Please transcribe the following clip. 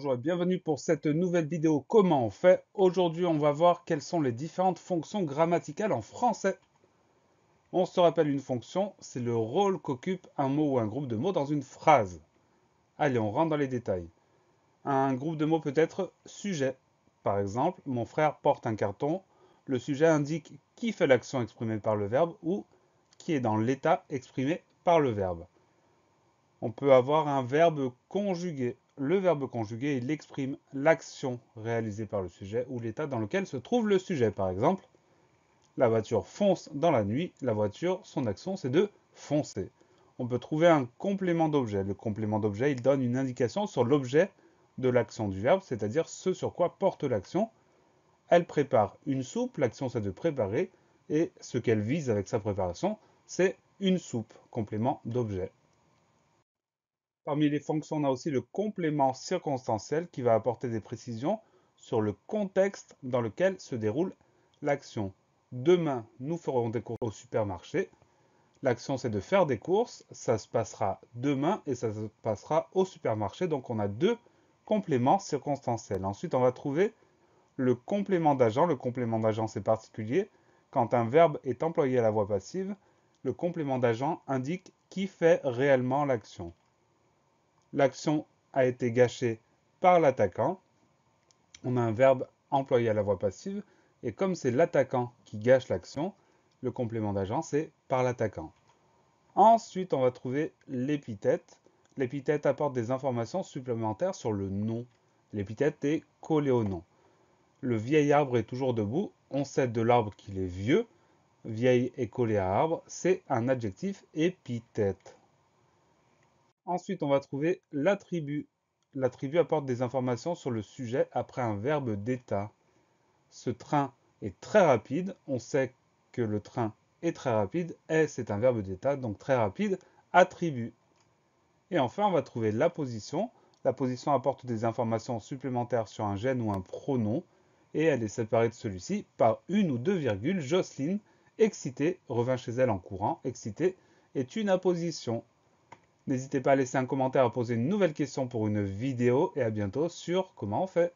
Bonjour et bienvenue pour cette nouvelle vidéo Comment on fait. Aujourd'hui, on va voir quelles sont les différentes fonctions grammaticales en français. On se rappelle une fonction, c'est le rôle qu'occupe un mot ou un groupe de mots dans une phrase. Allez, on rentre dans les détails. Un groupe de mots peut être sujet. Par exemple, mon frère porte un carton. Le sujet indique qui fait l'action exprimée par le verbe ou qui est dans l'état exprimé par le verbe. On peut avoir un verbe conjugué. Le verbe conjugué, il exprime l'action réalisée par le sujet ou l'état dans lequel se trouve le sujet. Par exemple, la voiture fonce dans la nuit. La voiture, son action, c'est de foncer. On peut trouver un complément d'objet. Le complément d'objet, il donne une indication sur l'objet de l'action du verbe, c'est-à-dire ce sur quoi porte l'action. Elle prépare une soupe, l'action c'est de préparer, et ce qu'elle vise avec sa préparation, c'est une soupe, complément d'objet. Parmi les fonctions, on a aussi le complément circonstanciel qui va apporter des précisions sur le contexte dans lequel se déroule l'action. Demain, nous ferons des courses au supermarché. L'action, c'est de faire des courses. Ça se passera demain et ça se passera au supermarché. Donc, on a deux compléments circonstanciels. Ensuite, on va trouver le complément d'agent. Le complément d'agent, c'est particulier. Quand un verbe est employé à la voix passive, le complément d'agent indique qui fait réellement l'action. L'action a été gâchée par l'attaquant. On a un verbe employé à la voix passive. Et comme c'est l'attaquant qui gâche l'action, le complément d'agent, c'est par l'attaquant. Ensuite, on va trouver l'épithète. L'épithète apporte des informations supplémentaires sur le nom. L'épithète est collée au nom. Le vieil arbre est toujours debout. On sait de l'arbre qu'il est vieux. Vieille est collée à arbre. C'est un adjectif épithète. Ensuite, on va trouver l'attribut. L'attribut apporte des informations sur le sujet après un verbe d'état. Ce train est très rapide. On sait que le train est très rapide. Est, c'est un verbe d'état, donc très rapide. Attribut. Et enfin, on va trouver la position. La position apporte des informations supplémentaires sur un gène ou un pronom. Et elle est séparée de celui-ci par une ou deux virgules. Jocelyne, excitée, revint chez elle en courant. Excitée est une apposition. N'hésitez pas à laisser un commentaire, à poser une nouvelle question pour une vidéo et à bientôt sur Comment on fait.